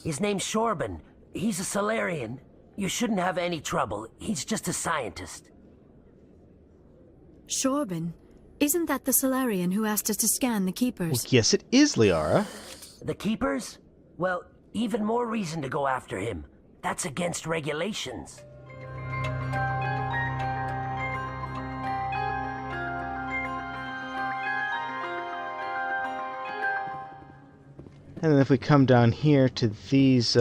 His name's Shorban. He's a Solarian. You shouldn't have any trouble. He's just a scientist. Shorban? Isn't that the Solarian who asked us to scan the Keepers? Well, yes, it is, Liara. The Keepers? Well, even more reason to go after him. That's against regulations. And then if we come down here to these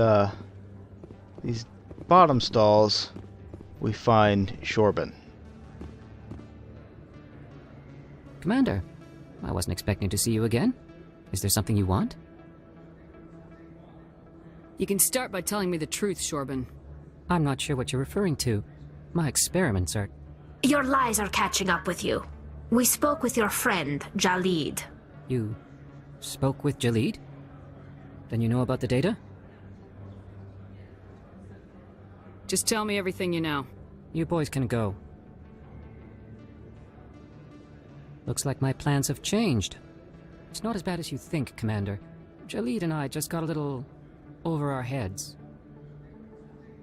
bottom stalls, we find Shorban. Commander, I wasn't expecting to see you again. Is there something you want? You can start by telling me the truth, Shorban. I'm not sure what you're referring to. My experiments are... Your lies are catching up with you. We spoke with your friend, Jalid. You spoke with Jalid? Then you know about the data? Just tell me everything you know. You boys can go. Looks like my plans have changed. It's not as bad as you think, Commander. Jalid and I just got a little over our heads.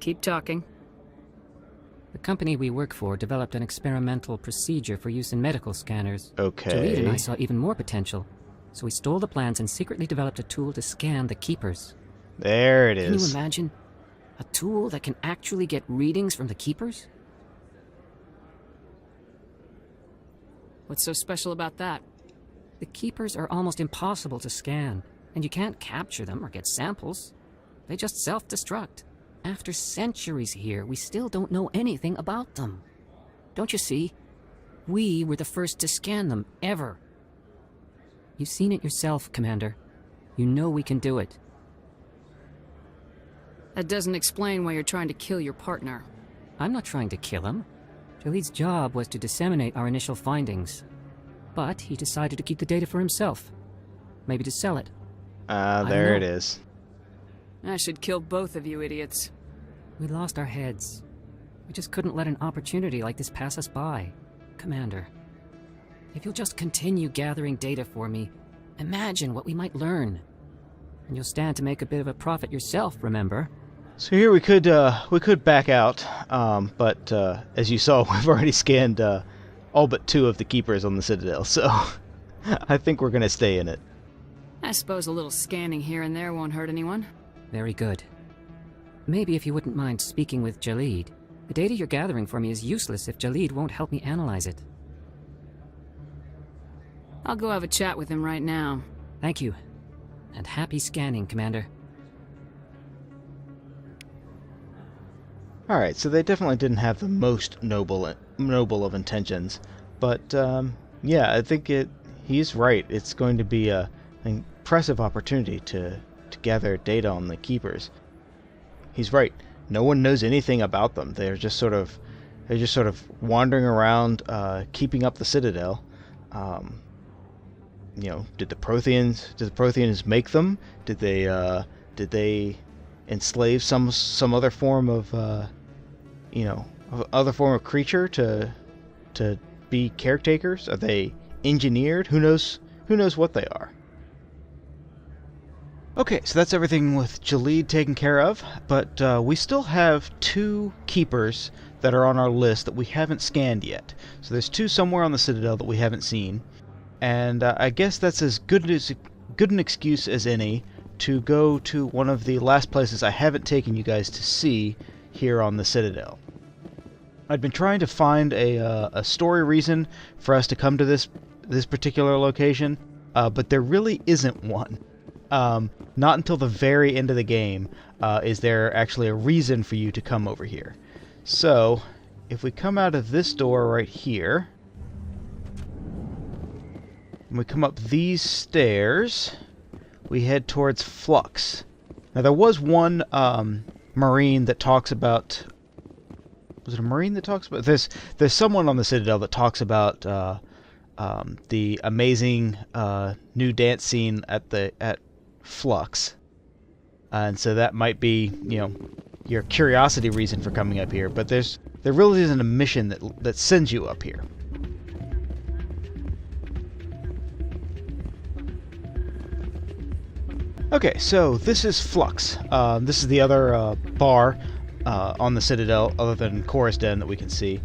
Keep talking. The company we work for developed an experimental procedure for use in medical scanners. Okay. Jalid and I saw even more potential, so we stole the plans and secretly developed a tool to scan the Keepers. There it is. Can you imagine? A tool that can actually get readings from the Keepers? What's so special about that? The Keepers are almost impossible to scan, and you can't capture them or get samples. They just self-destruct. After centuries here, we still don't know anything about them. Don't you see? We were the first to scan them, ever. You've seen it yourself, Commander. You know we can do it. That doesn't explain why you're trying to kill your partner. I'm not trying to kill him. Jalid's job was to disseminate our initial findings. But he decided to keep the data for himself. Maybe to sell it. There it is. I should kill both of you idiots. We lost our heads. We just couldn't let an opportunity like this pass us by. Commander, if you'll just continue gathering data for me, imagine what we might learn. And you'll stand to make a bit of a profit yourself, remember? So here we could back out, but as you saw, we've already scanned all but 2 of the Keepers on the Citadel, so I think we're going to stay in it. I suppose a little scanning here and there won't hurt anyone. Very good. Maybe if you wouldn't mind speaking with Jalid. The data you're gathering for me is useless if Jalid won't help me analyze it. I'll go have a chat with him right now. Thank you. And happy scanning, Commander. Alright, so they definitely didn't have the most noble of intentions, but yeah, I think he's right. It's going to be an impressive opportunity to gather data on the Keepers. He's right. No one knows anything about them. They're just sort of wandering around, keeping up the Citadel. You know, did the Protheans make them? Did they enslave some other form of other form of creature to be caretakers? Are they engineered? Who knows what they are? Okay, so that's everything with Jalid taken care of, but we still have 2 Keepers that are on our list that we haven't scanned yet. So there's 2 somewhere on the Citadel that we haven't seen, and I guess that's as good an excuse as any to go to one of the last places I haven't taken you guys to see here on the Citadel. I'd been trying to find a story reason for us to come to this particular location, but there really isn't one. Not until the very end of the game is there actually a reason for you to come over here. So, if we come out of this door right here, and we come up these stairs, we head towards Flux. Now there was one Marine that talks about... Was it a Marine that talks about... There's someone on the Citadel that talks about the amazing new dance scene at Flux. And so that might be, your curiosity reason for coming up here, but there really isn't a mission that sends you up here. Okay, so this is Flux. This is the other bar on the Citadel, other than Chorus Den, that we can see.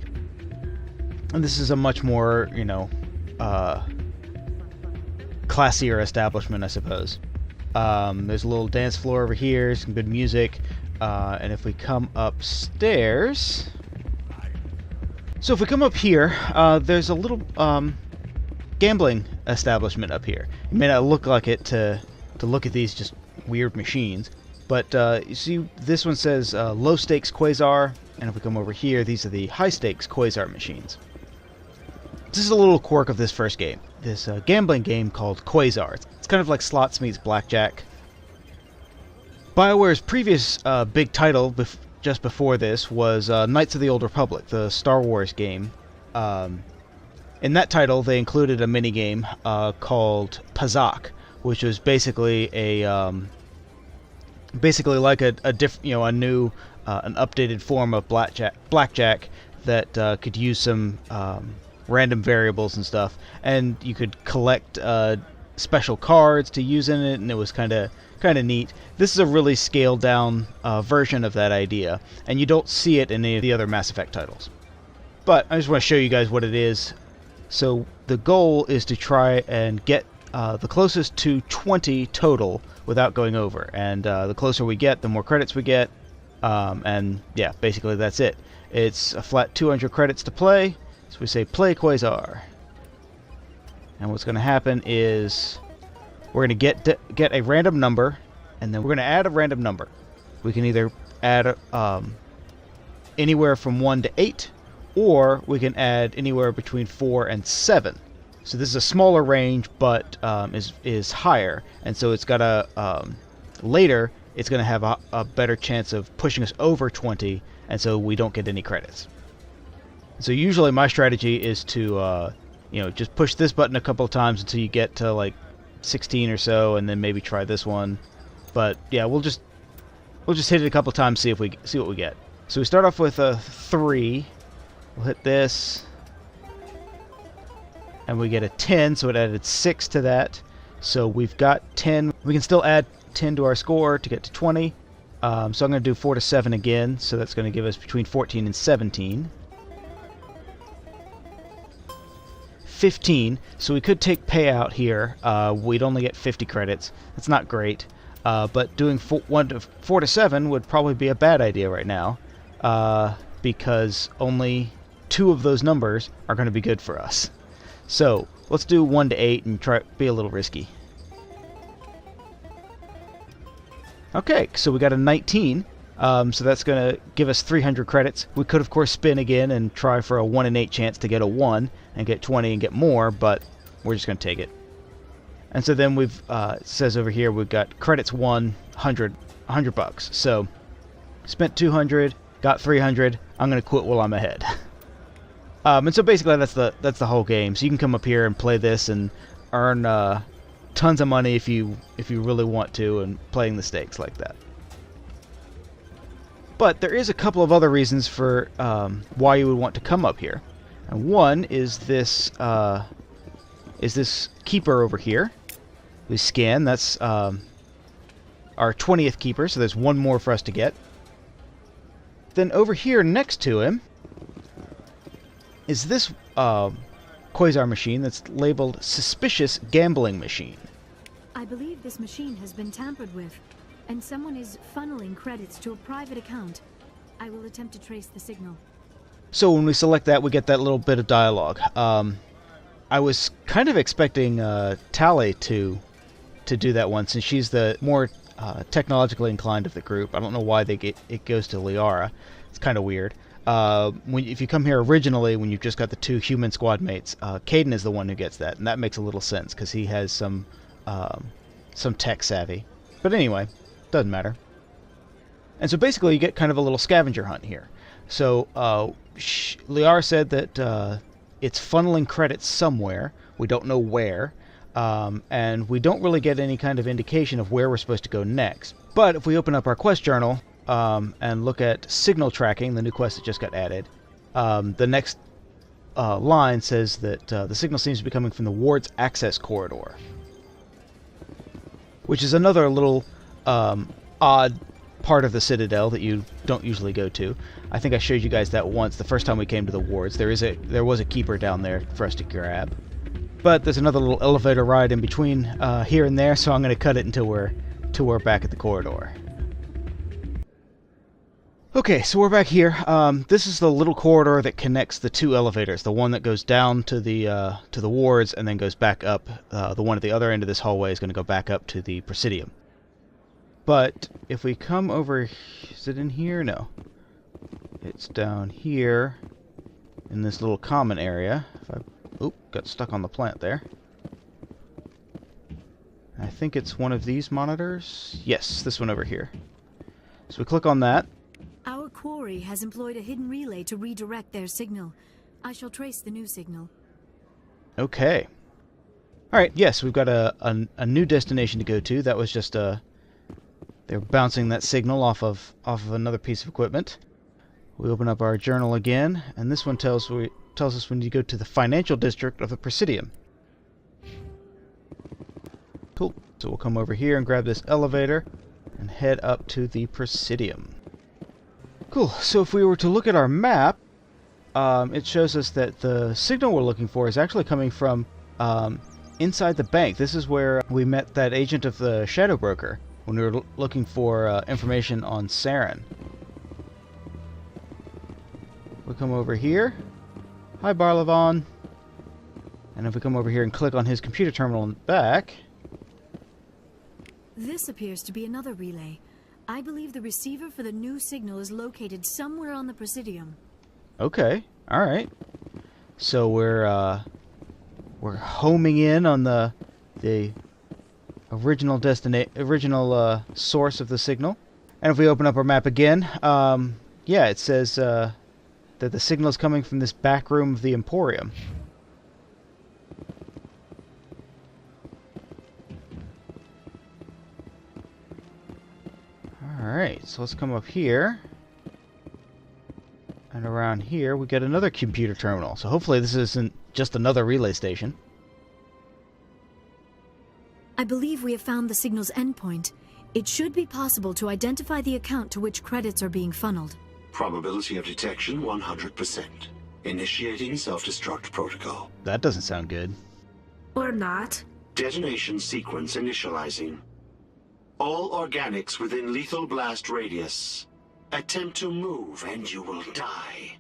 And this is a much more, you know, classier establishment, I suppose. There's a little dance floor over here, some good music, and if we come upstairs... So if we come up here, there's a little gambling establishment up here. It may not look like it to look at these just weird machines, but you see this one says low stakes Quasar, and if we come over here, these are the high stakes Quasar machines. This is a little quirk of this first game. This gambling game called Quasar. It's kind of like slots meets blackjack. Bioware's previous big title just before this was Knights of the Old Republic, the Star Wars game. In that title, they included a minigame called Pazak, which was basically like a new, an updated form of blackjack that could use some random variables and stuff, and you could collect special cards to use in it, and it was kind of neat. This is a really scaled down version of that idea, and you don't see it in any of the other Mass Effect titles. But I just want to show you guys what it is. So the goal is to try and get the closest to 20 total without going over, and the closer we get, the more credits we get, and yeah, basically that's it. It's a flat 200 credits to play. So we say play Quasar, and what's going to happen is we're going to get a random number, and then we're going to add a random number. We can either add anywhere from 1 to 8, or we can add anywhere between 4 and 7. So this is a smaller range, but is higher, and so it's got later it's going to have a better chance of pushing us over 20, and so we don't get any credits. So usually my strategy is to, just push this button a couple of times until you get to like 16 or so, and then maybe try this one. But yeah, we'll just hit it a couple of times, see what we get. So we start off with a 3. We'll hit this, and we get a 10. So it added 6 to that. So we've got 10. We can still add 10 to our score to get to 20. So I'm going to do 4 to 7 again. So that's going to give us between 14 and 17. 15, so we could take payout here. We'd only get 50 credits. That's not great, but doing 4 to 7 would probably be a bad idea right now, because only 2 of those numbers are going to be good for us. So let's do 1 to 8 and try be a little risky. Okay, so we got a 19. So that's going to give us 300 credits. We could, of course, spin again and try for a 1 in 8 chance to get a 1 and get 20 and get more, but we're just going to take it. And so then it says over here we've got credits 100 bucks. So spent 200, got 300. I'm going to quit while I'm ahead. And so basically that's the whole game. So you can come up here and play this and earn tons of money if you really want to, and playing the stakes like that. But there is a couple of other reasons for why you would want to come up here. And one is this keeper over here. We scan. That's our 20th keeper, so there's one more for us to get. Then over here next to him is this Quasar machine that's labeled Suspicious Gambling Machine. I believe this machine has been tampered with, and someone is funneling credits to a private account. I will attempt to trace the signal. So when we select that, we get that little bit of dialogue. I was kind of expecting Tally to do that one, since she's the more technologically inclined of the group. I don't know why it goes to Liara. It's kind of weird. If you come here originally, when you've just got the 2 human squad mates, Caden is the one who gets that, and that makes a little sense because he has some tech savvy. But anyway, doesn't matter. And so basically, you get kind of a little scavenger hunt here. So Liara said that it's funneling credits somewhere. We don't know where. And we don't really get any kind of indication of where we're supposed to go next. But if we open up our quest journal and look at signal tracking, the new quest that just got added, the next line says that the signal seems to be coming from the ward's access corridor. which is another little odd part of the Citadel that you don't usually go to. I think I showed you guys that once the first time we came to the wards. There was a keeper down there for us to grab. But there's another little elevator ride in between here and there, so I'm going to cut it until we're back at the corridor. Okay, so we're back here. This is the little corridor that connects the two elevators. The one that goes down to the wards and then goes back up. The one at the other end of this hallway is going to go back up to the Presidium. But if we come over, is it in here? No. It's down here in this little common area. Oop, got stuck on the plant there. I think it's one of these monitors. Yes, this one over here. So we click on that. Our quarry has employed a hidden relay to redirect their signal. I shall trace the new signal. Okay. Alright, yes, we've got a new destination to go to. That was just they're bouncing that signal off of another piece of equipment. We open up our journal again, and this one tells us we need to go to the financial district of the Presidium. Cool. So we'll come over here and grab this elevator and head up to the Presidium. Cool. So if we were to look at our map, it shows us that the signal we're looking for is actually coming from inside the bank. This is where we met that agent of the Shadow Broker when we were looking for information on Saren. We come over here. Hi, Barlavon. And if we come over here and click on his computer terminal in the back... This appears to be another relay. I believe the receiver for the new signal is located somewhere on the Presidium. Okay, alright. So we're homing in on the original source of the signal. And if we open up our map again, yeah, it says that the signal is coming from this back room of the Emporium. Alright, so let's come up here. And around here we get another computer terminal. So hopefully this isn't just another relay station. I believe we have found the signal's endpoint. It should be possible to identify the account to which credits are being funneled. Probability of detection 100%. Initiating self-destruct protocol. That doesn't sound good. Or not. Detonation sequence initializing. All organics within lethal blast radius. Attempt to move and you will die.